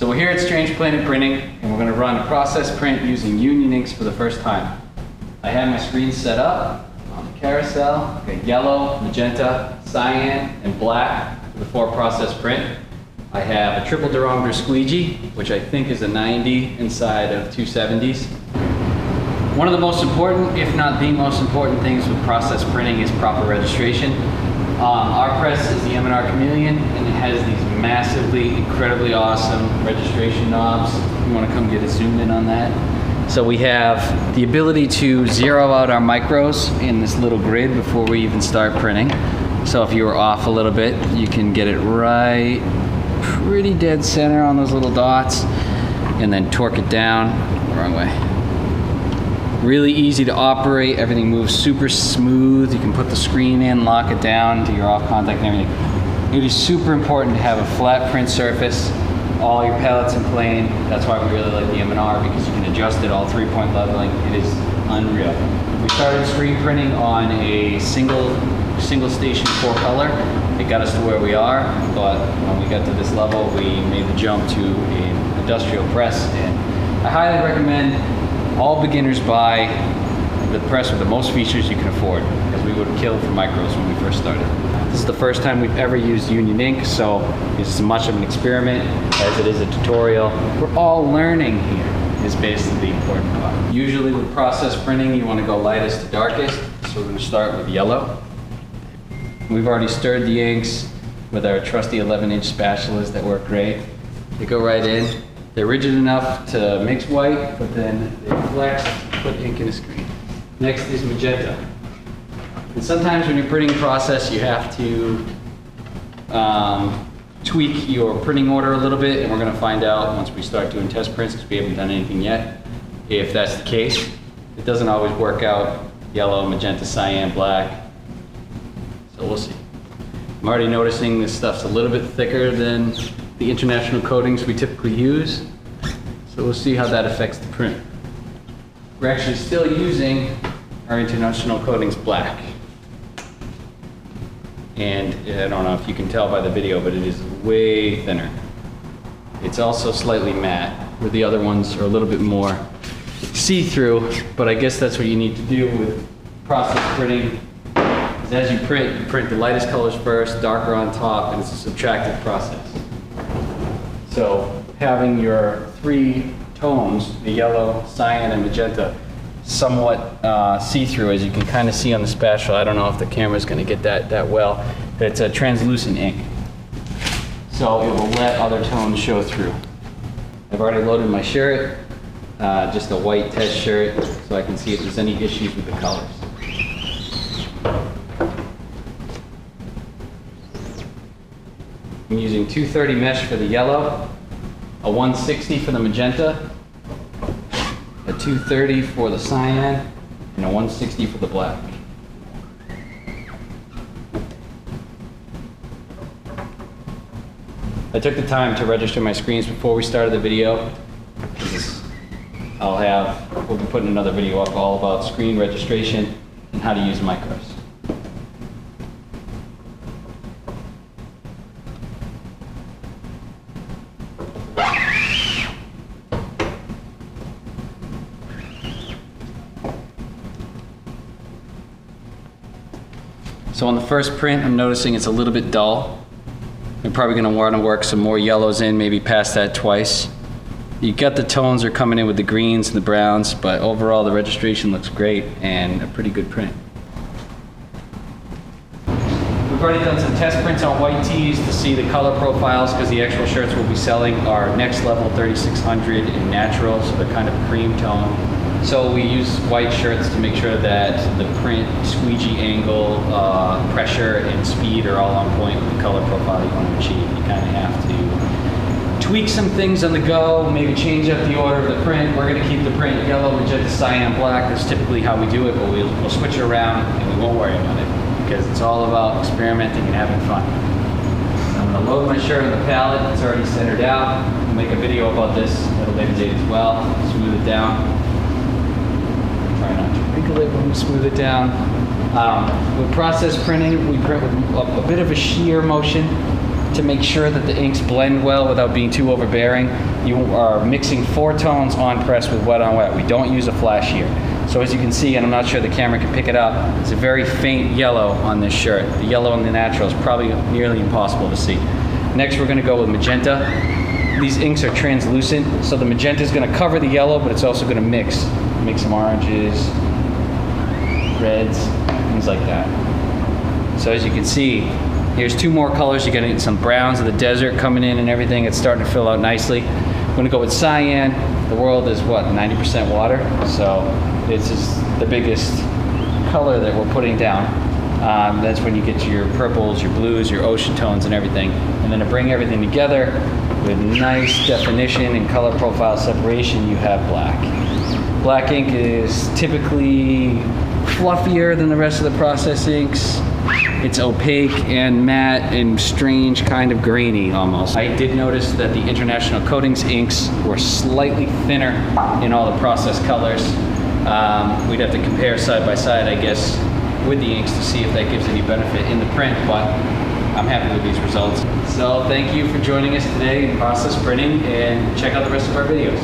So we're here at Strange Planet Printing, and we're going to run a process print using Union inks for the first time. I have my screen set up on the carousel. I've got yellow, magenta, cyan, and black for the 4-process print. I have a triple durometer squeegee, which I think is a 90 inside of 270s. One of the most important, if not the most important things with process printing is proper registration. Our press is the M&R Chameleon, and it has these massively, incredibly awesome registration knobs. You want to come get a zoom in on that? So we have the ability to zero out our micros in this little grid before we even start printing. So if you were off a little bit, you can get it right pretty dead center on those little dots, and then torque it down. Wrong way. Really easy to operate, everything moves super smooth. You can put the screen in, lock it down to your off contact and everything. It is super important to have a flat print surface, all your palettes in plane. That's why we really like the M&R, because you can adjust it all 3-point leveling. It is unreal. We started screen printing on a single station 4-color. It got us to where we are, but when we got to this level, we made the jump to an industrial press, and I highly recommend all beginners buy the press with the most features you can afford, because we would have killed for micros when we first started. This is the first time we've ever used Union ink, so it's as much of an experiment as it is a tutorial. We're all learning here is basically the important part. Usually with process printing, you want to go lightest to darkest, so we're going to start with yellow. We've already stirred the inks with our trusty 11-inch spatulas that work great. They go right in. They're rigid enough to mix white, but then they flex to put ink in a screen. Next is magenta. And sometimes when you're printing a process, you have to tweak your printing order a little bit, and we're going to find out once we start doing test prints, because we haven't done anything yet, if that's the case. It doesn't always work out. Yellow, magenta, cyan, black. So we'll see. I'm already noticing this stuff's a little bit thicker than the international coatings we typically use. So we'll see how that affects the print. We're actually still using our international coatings black. And I don't know if you can tell by the video, but it is way thinner. It's also slightly matte, where the other ones are a little bit more see-through, but I guess that's what you need to do with process printing. As you print the lightest colors first, darker on top, and it's a subtractive process. So having your 3 tones, the yellow, cyan, and magenta, somewhat see-through, as you can kind of see on the spatula. I don't know if the camera's going to get that well, but it's a translucent ink. So it will let other tones show through. I've already loaded my shirt, just a white test shirt, so I can see if there's any issues with the colors. I'm using 230 mesh for the yellow, a 160 for the magenta, a 230 for the cyan, and a 160 for the black. I took the time to register my screens before we started the video. We'll be putting another video up all about screen registration and how to use micros. So on the first print, I'm noticing it's a little bit dull. I'm probably going to want to work some more yellows in, maybe past that twice. You got the tones are coming in with the greens and the browns, but overall the registration looks great and a pretty good print. We've already done some test prints on white tees to see the color profiles, because the actual shirts we'll be selling are next level 3600 in natural, so they're kind of cream tone. So we use white shirts to make sure that the print, squeegee angle, pressure, and speed are all on point with the color profile you want to achieve. You kind of have to tweak some things on the go, maybe change up the order of the print. We're going to keep the print yellow, magenta, cyan, black. That's typically how we do it, but we'll switch it around and we won't worry about it, because it's all about experimenting and having fun. So I'm going to load my shirt on the palette. It's already centered out. We'll make a video about this at a later date as well. Smooth it down. Try not to wrinkle it when we smooth it down. With process printing, we print with a bit of a shear motion to make sure that the inks blend well without being too overbearing, you are mixing 4 tones on press with wet on wet. We don't use a flash here. So as you can see, and I'm not sure the camera can pick it up, it's a very faint yellow on this shirt. The yellow in the natural is probably nearly impossible to see. Next, we're going to go with magenta. These inks are translucent, so the magenta is going to cover the yellow, but it's also going to make some oranges, reds, things like that. So as you can see, here's 2 more colors. You're getting some browns of the desert coming in and everything. It's starting to fill out nicely. I'm going to go with cyan. The world is what, 90% water? So it's just the biggest color that we're putting down. That's when you get to your purples, your blues, your ocean tones and everything. And then to bring everything together with nice definition and color profile separation, you have black. Black ink is typically fluffier than the rest of the process inks. It's opaque and matte and strange, kind of grainy almost. I did notice that the International Coatings inks were slightly thinner in all the process colors. We'd have to compare side by side, I guess, with the inks to see if that gives any benefit in the print, but I'm happy with these results. So thank you for joining us today in process printing, and check out the rest of our videos.